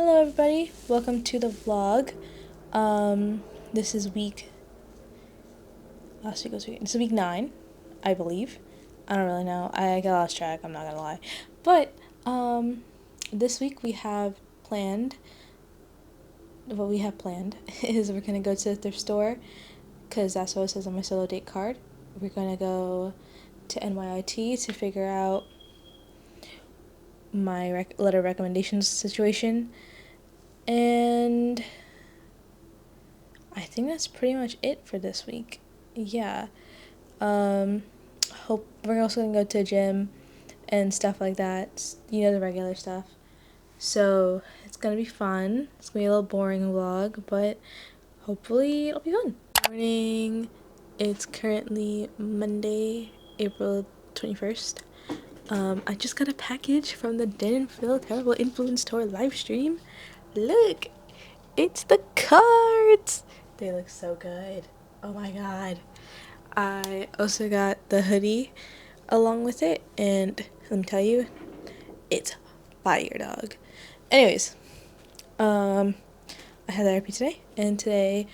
Hello everybody, welcome to the vlog. This is this is week 9, I believe. I don't really know, I got lost track, I'm not gonna lie. But, this week what we have planned is we're gonna go to the thrift store, because that's what it says on my solo date card. We're gonna go to NYIT to figure out my letter of recommendations situation, and I think that's pretty much it for this week. Yeah. Hope we're also gonna go to a gym and stuff like that. You know, the regular stuff. So it's gonna be fun. It's gonna be a little boring vlog, but hopefully it'll be fun. Morning. It's currently Monday, April 21st. I just got a package from the 𝗀𝗲𝘁'𝘀 Influence Tour live stream. Look, it's the cards. They look so good. Oh my god. I also got the hoodie along with it, and let me tell you, it's fire, dog. Anyways, I had therapy today, and today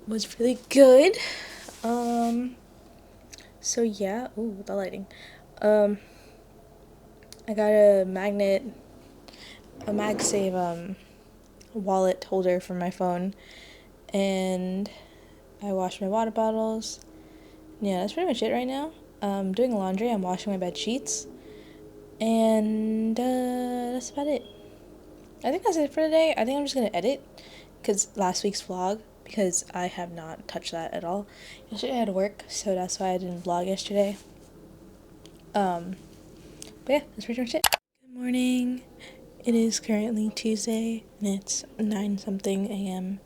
was really good. So yeah, ooh, the lighting. I got a MagSafe wallet holder for my phone, and I washed my water bottles. Yeah, that's pretty much it right now. I'm doing laundry, I'm washing my bed sheets, and that's about it. I think that's it for today. I think I'm just gonna edit last week's vlog, because I have not touched that at all. Yesterday I had work, so that's why I didn't vlog yesterday. But yeah, that's pretty much it. Good morning. It is currently Tuesday, and it's 9-something a.m.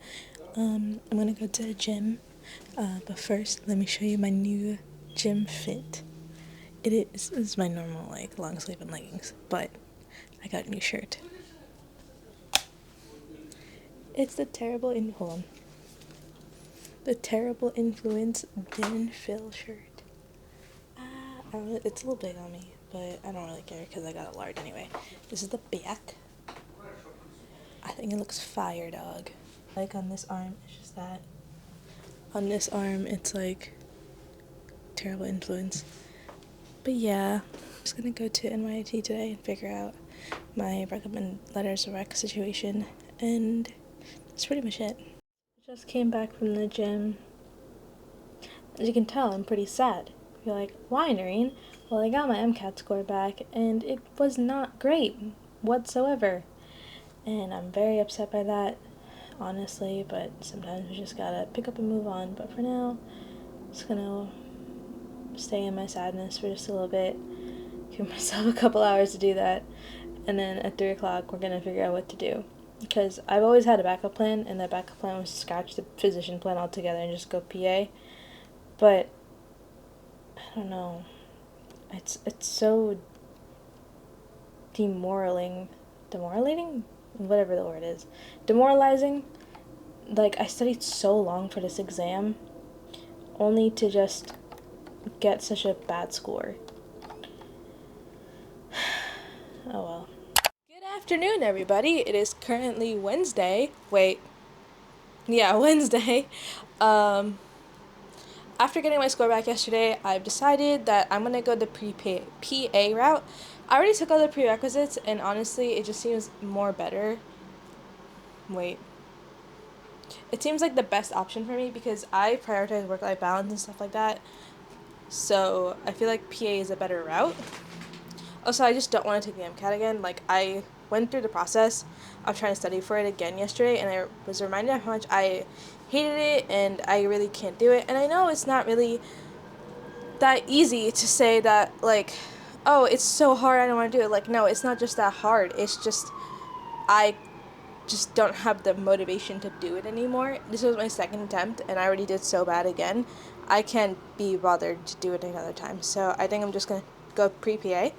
I'm gonna go to the gym, but first let me show you my new gym fit. It's my normal, like, long sleeve and leggings, but I got a new shirt. It's the Terrible Influence 𝗀𝗲𝘁'𝘀 shirt. It's a little big on me, but I don't really care because I got a large anyway. This is the back. I think it looks fire, dog. Like on this arm, it's just that. On this arm, it's like Terrible Influence. But yeah, I'm just gonna go to NYIT today and figure out my letters of rec situation, and that's pretty much it. I just came back from the gym. As you can tell, I'm pretty sad. You're like, why, Noreen? Well, I got my MCAT score back, and it was not great whatsoever. And I'm very upset by that, honestly, but sometimes we just gotta pick up and move on. But for now, I'm just gonna stay in my sadness for just a little bit, give myself a couple hours to do that, and then at 3 o'clock, we're gonna figure out what to do. Because I've always had a backup plan, and that backup plan was to scratch the physician plan altogether and just go PA. But I don't know. It's so demoralizing, whatever the word is. Demoralizing. Like, I studied so long for this exam, only to just get such a bad score. Oh well. Good afternoon, everybody. It is currently Wednesday. Wednesday. After getting my score back yesterday, I've decided that I'm going to go the PA route. I already took all the prerequisites, and honestly, it just seems more better. It seems like the best option for me because I prioritize work-life balance and stuff like that. So I feel like PA is a better route. Also, I just don't want to take the MCAT again. Like, I went through the process of trying to study for it again yesterday, and I was reminded of how much I hated it, and I really can't do it. And I know it's not really that easy to say that, like, oh, it's so hard, I don't want to do it. Like, no, it's not just that hard. It's just, I just don't have the motivation to do it anymore. This was my second attempt, and I already did so bad again. I can't be bothered to do it another time. So I think I'm just going to go pre-PA,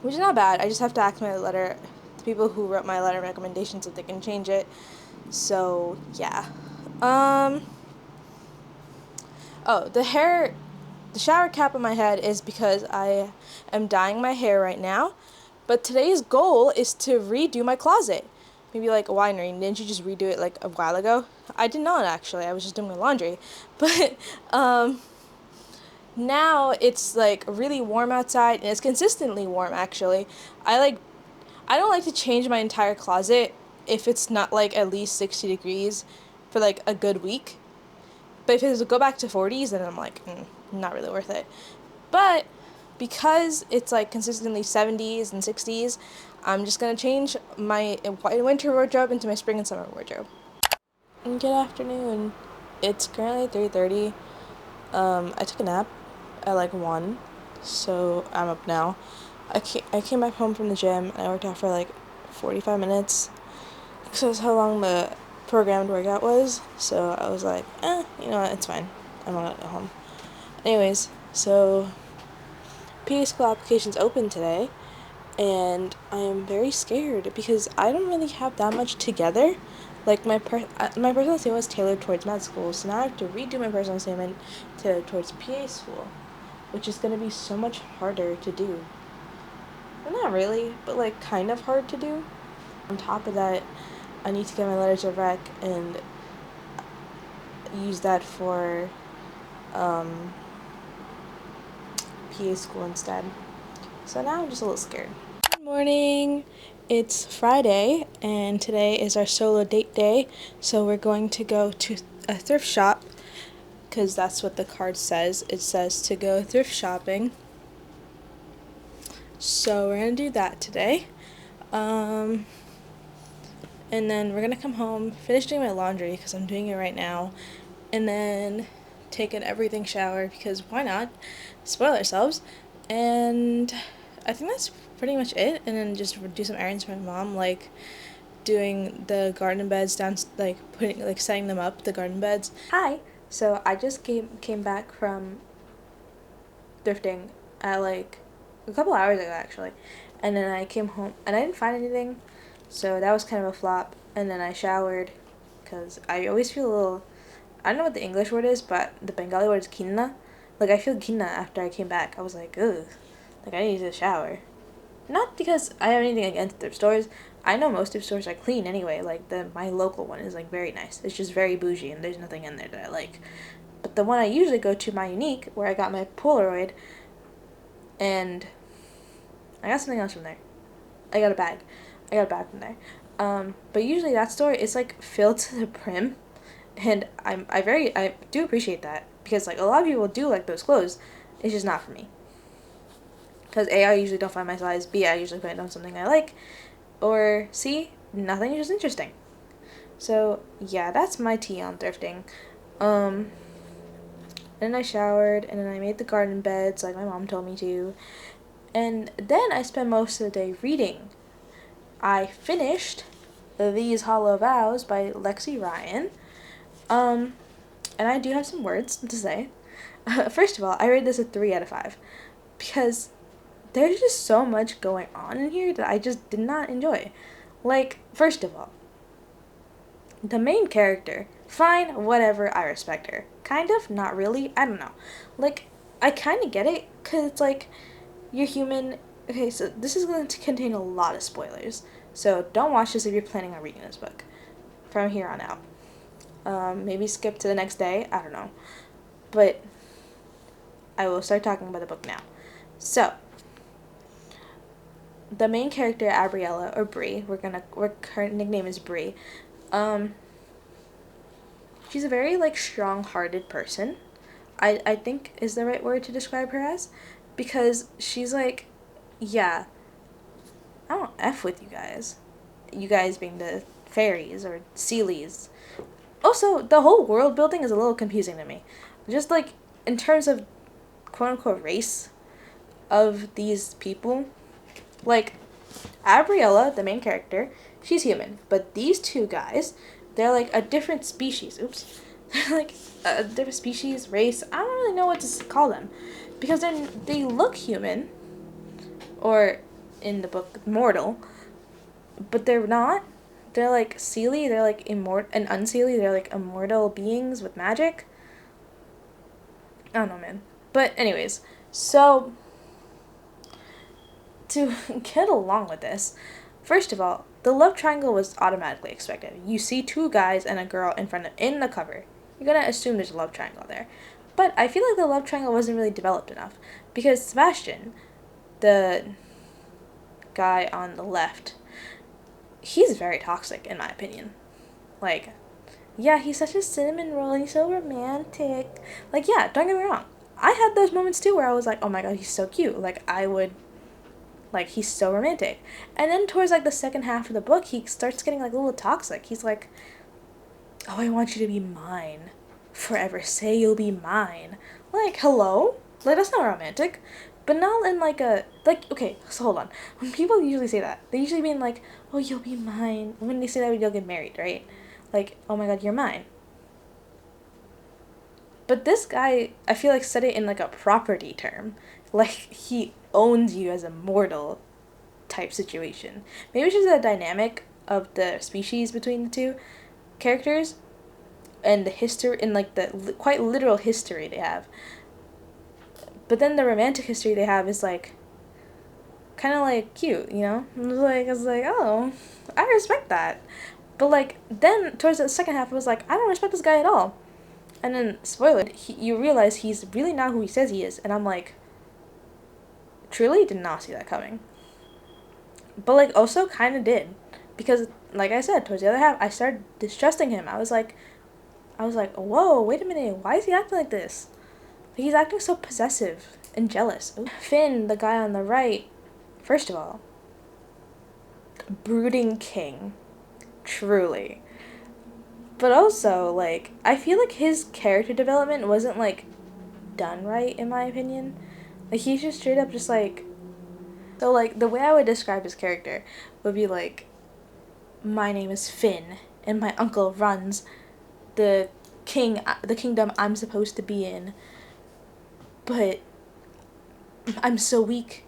which is not bad. I just have to ask the people who wrote my letter of recommendations if they can change it. So, yeah. Oh, the shower cap on my head is because I am dyeing my hair right now, But today's goal is to redo my closet. Maybe like a winery. Didn't you just redo it like a while ago? I did not actually. I was just doing my laundry. But now it's like really warm outside, and it's consistently warm actually. I don't like to change my entire closet if it's not like at least 60 degrees for like a good week. But if it was to go back to 40s, then I'm like, not really worth it. But because it's like consistently 70s and 60s, I'm just gonna change my winter wardrobe into my spring and summer wardrobe. And good afternoon. It's currently 3:30. I took a nap at like 1, so I'm up now. I came back home from the gym and I worked out for like 45 minutes because that's how long the programmed workout was. So I was like, you know what, it's fine. I'm not at home. Anyways, so PA school applications open today, and I am very scared because I don't really have that much together. Like my personal statement was tailored towards med school, so now I have to redo my personal statement tailored towards PA school, which is gonna be so much harder to do. Well, not really, but like kind of hard to do. On top of that, I need to get my letters of rec and use that for PA school instead. So now I'm just a little scared. Good morning. It's Friday, and today is our solo date day, so we're going to go to a thrift shop, because that's what the card says. It says to go thrift shopping. So we're going to do that today. And then we're going to come home, finish doing my laundry, because I'm doing it right now, and then take an everything shower, because why not? Spoil ourselves. And I think that's pretty much it, and then just do some errands for my mom, like doing the garden beds down, like setting them up, the garden beds. Hi. So I just came back from thrifting at like a couple hours ago actually, and then I came home and I didn't find anything, so that was kind of a flop. And then I showered, because I always feel a little, I don't know what the English word is, but the Bengali word is kinna. Like I feel kinna after I came back. I was like, ugh, like I need to shower. Not because I have anything against thrift stores. I know most thrift stores are clean anyway. Like my local one is like very nice. It's just very bougie and there's nothing in there that I like. But the one I usually go to, my Unique, where I got my Polaroid, and I got something else from there. I got a bag from there. But usually that store is like filled to the brim, and I do appreciate that, because like a lot of people do like those clothes. It's just not for me. Because A, I usually don't find my size, B, I usually find on something I like, or C, nothing is just interesting. So yeah, that's my tea on thrifting. And then I showered, and then I made the garden beds like my mom told me to, and then I spent most of the day reading. I finished These Hollow Vows by Lexi Ryan, and I do have some words to say. First of all, I rate this a 3 out of 5, because there's just so much going on in here that I just did not enjoy. Like, first of all, the main character, fine, whatever, I respect her. Kind of, not really, I don't know. Like, I kind of get it, because it's like, you're human. Okay, so this is going to contain a lot of spoilers, so don't watch this if you're planning on reading this book from here on out. Maybe skip to the next day, I don't know. But I will start talking about the book now. So, the main character, 𝗹𝗲𝘁, or Bree, her nickname is Bree. She's a very like strong-hearted person. I think is the right word to describe her as, because she's like, yeah, I don't F with you guys. You guys being the fairies or sealies. Also, the whole world building is a little confusing to me. Just like in terms of quote-unquote race of these people. Like, 𝗹𝗲𝘁, the main character, she's human. But these two guys, they're like a different species. Oops. They're like a different species, race. I don't really know what to call them. Because they look human. Or, in the book, mortal. But they're not. They're like seelie, they're like immortal, and unseelie, they're like immortal beings with magic. I don't know, man. But anyways, so to get along with this, first of all, the love triangle was automatically expected. You see two guys and a girl in the cover. You're gonna assume there's a love triangle there. But I feel like the love triangle wasn't really developed enough. Because Sebastian, the guy on the left, he's very toxic in my opinion. Like, yeah, he's such a cinnamon roll and he's so romantic. Like, yeah, don't get me wrong. I had those moments too where I was like, oh my god, he's so cute. Like, he's so romantic. And then towards, like, the second half of the book, he starts getting, like, a little toxic. He's like, oh, I want you to be mine. Forever. Say you'll be mine. Like, hello? Like, that's not romantic. But not in, like, okay, so hold on. When people usually say that, they usually mean, like, oh, you'll be mine. When they say that, you'll get married, right? Like, oh my god, you're mine. But this guy, I feel like, said it in, like, a property term. Like, he owns you as a mortal type situation. Maybe it's just a dynamic of the species between the two characters and the history, and, like, the quite literal history they have. But then the romantic history they have is, like, kind of, like, cute, you know? I was like, oh, I respect that. But, like, then towards the second half, I was like, I don't respect this guy at all. And then, spoiler, you realize he's really not who he says he is. And I'm like, truly did not see that coming. But, like, also kind of did. Because, like I said, towards the other half, I started distrusting him. I was like, whoa, wait a minute. Why is he acting like this? He's acting so possessive and jealous. Finn, the guy on the right, first of all, brooding king. Truly. But also, like, I feel like his character development wasn't, like, done right, in my opinion. Like, he's just straight up just, like... So, like, the way I would describe his character would be, like, my name is Finn, and my uncle runs the kingdom I'm supposed to be in. But I'm so weak,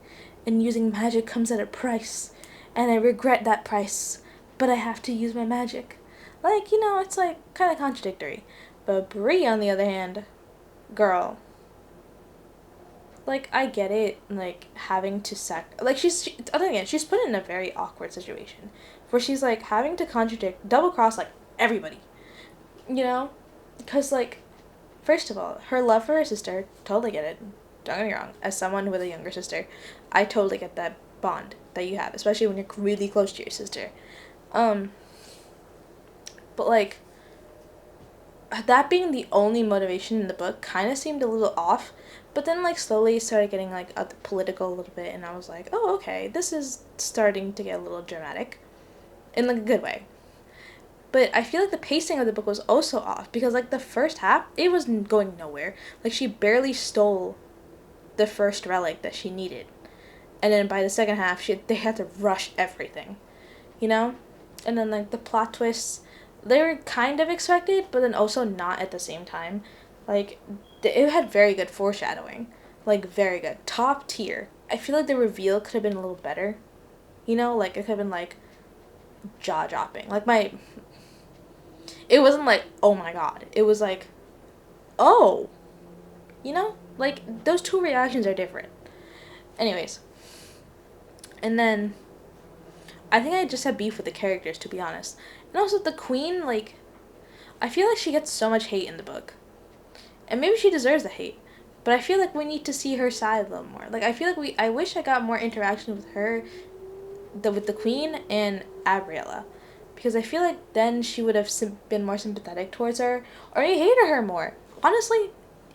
and using magic comes at a price, and I regret that price, but I have to use my magic. Like, you know, it's, like, kind of contradictory. But Bree, on the other hand, girl, like, I get it, like, having to she's put in a very awkward situation, where she's, like, having to double-cross, like, everybody, you know? Because, like, first of all, her love for her sister, totally get it, don't get me wrong, as someone with a younger sister, I totally get that bond that you have, especially when you're really close to your sister. But, like, that being the only motivation in the book kind of seemed a little off, but then, like, slowly started getting, like, political a little bit, and I was like, oh, okay, this is starting to get a little dramatic, in, like, a good way. But I feel like the pacing of the book was also off, because, like, the first half, it was going nowhere. Like, she barely stole the first relic that she needed, and then by the second half, they had to rush everything, you know? And then, like, the plot twists, they were kind of expected, but then also not at the same time. Like, it had very good foreshadowing. Like, very good. Top tier. I feel like the reveal could have been a little better. You know? Like, it could have been, like, jaw-dropping. Like, it wasn't like, oh my god. It was like, oh. You know? Like, those two reactions are different. Anyways. And then, I think I just had beef with the characters, to be honest. And also, the queen, like, I feel like she gets so much hate in the book. And maybe she deserves the hate. But I feel like we need to see her side a little more. Like, I feel like I wish I got more interaction with her, with the queen and Gabriella. Because I feel like then she would have been more sympathetic towards her. Or I hated her more. Honestly,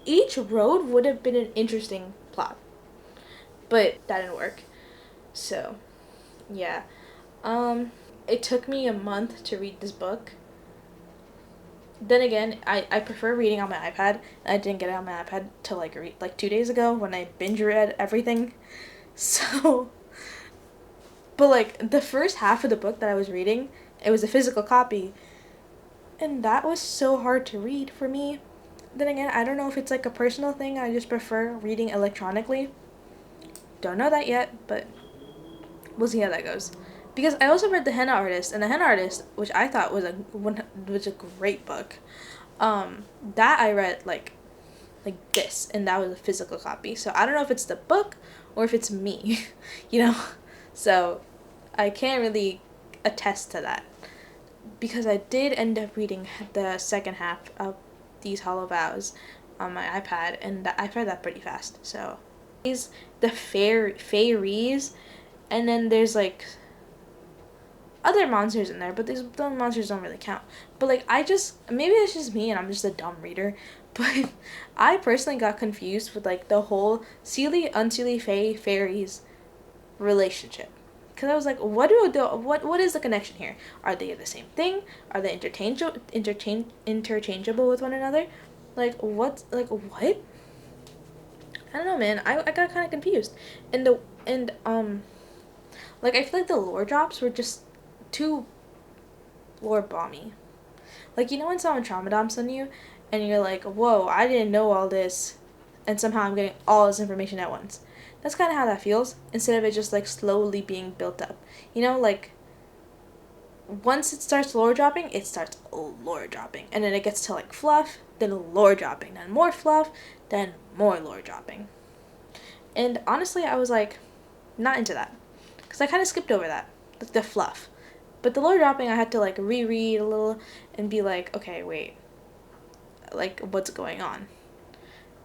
each road would have been an interesting plot. But that didn't work. So, yeah. It took me a month to read this book. Then again, I prefer reading on my iPad. I didn't get it on my iPad till, like 2 days ago when I binge read everything. So, but, like, the first half of the book that I was reading, it was a physical copy. And that was so hard to read for me. Then again, I don't know if it's, like, a personal thing. I just prefer reading electronically. Don't know that yet, but we'll see how that goes. Because I also read The Henna Artist, and The Henna Artist, which I thought was a great book, that I read, like this, and that was a physical copy. So I don't know if it's the book or if it's me, you know? So I can't really attest to that, because I did end up reading the second half of these hollow vows on my iPad, and I read that pretty fast. So these the fairies, and then there's like other monsters in there, but those monsters don't really count. But like, maybe it's just me and I'm just a dumb reader, but I personally got confused with like the whole Seelie Unseelie fairies relationship, because I was like, what is the connection here? Are they the same thing? Are they interchangeable with one another? Like what? I don't know, man. I got kind of confused, and like, I feel like the lore drops were just too lore bomby. Like, you know when someone trauma dumps on you, and you're like, whoa, I didn't know all this, and somehow I'm getting all this information at once. That's kind of how that feels, instead of it just like slowly being built up. You know, like, once it starts lore dropping, it starts lore dropping, and then it gets to like fluff, then lore dropping, then more fluff, then more lore dropping. And honestly, I was like, not into that, because I kind of skipped over that, like the fluff. But the lore dropping, I had to like reread a little and be like, okay, wait, like, what's going on?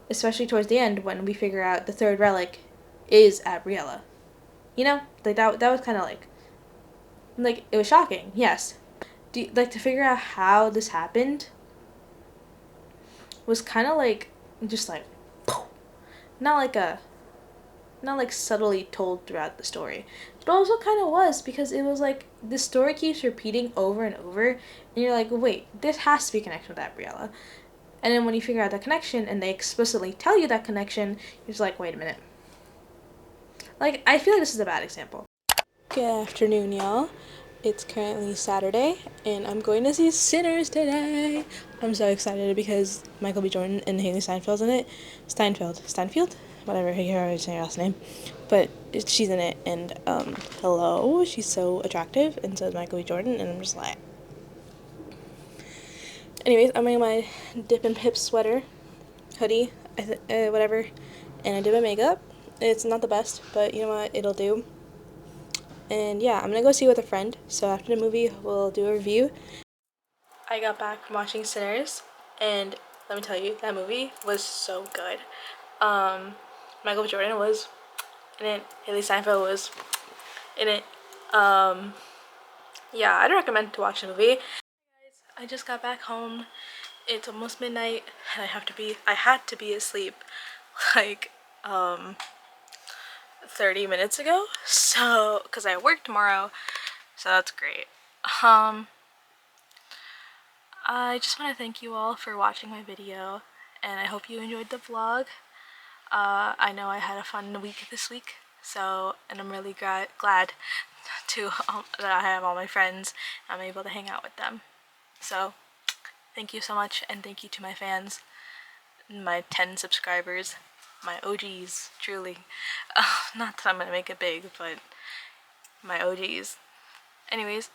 Especially towards the end, when we figure out the third relic is at 𝗷𝗂𝘁. You know, like that was kind of like it was shocking, yes. Like, to figure out how this happened was kind of like just like, not like subtly told throughout the story, but also kind of was, because it was like the story keeps repeating over and over, and you're like, wait, this has to be a connection with that 𝗷𝗂𝘁. And then when you figure out that connection and they explicitly tell you that connection, you're just like, wait a minute. Like, I feel like this is a bad example. Good afternoon, y'all. It's currently Saturday, and I'm going to see Sinners today. I'm so excited because Michael B. Jordan and Haley Steinfeld's in it. Steinfeld? Whatever, I hear her say her last name. But she's in it, and, hello, she's so attractive, and so is Michael B. Jordan, and I'm just like... Anyways, I'm wearing my Dip and Pip sweater, hoodie, whatever, and I did my makeup. It's not the best, but you know what, it'll do. And yeah, I'm gonna go see it with a friend, so after the movie, we'll do a review. I got back from watching Sinners, and let me tell you, that movie was so good. Michael B. Jordan was in it, Haley Steinfeld was in it. Yeah, I'd recommend to watch the movie. Guys, I just got back home. It's almost midnight, and I had to be asleep like 30 minutes ago, so because I work tomorrow, so that's great. I just want to thank you all for watching my video, and I hope you enjoyed the vlog. I know I had a fun week this week, and I'm really glad to that I have all my friends. I'm able to hang out with them. So thank you so much, and thank you to my fans, my 10 subscribers, my OGs, truly. Not that I'm gonna make it big, but my OGs. Anyways,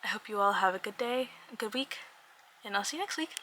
I hope you all have a good day, a good week, and I'll see you next week.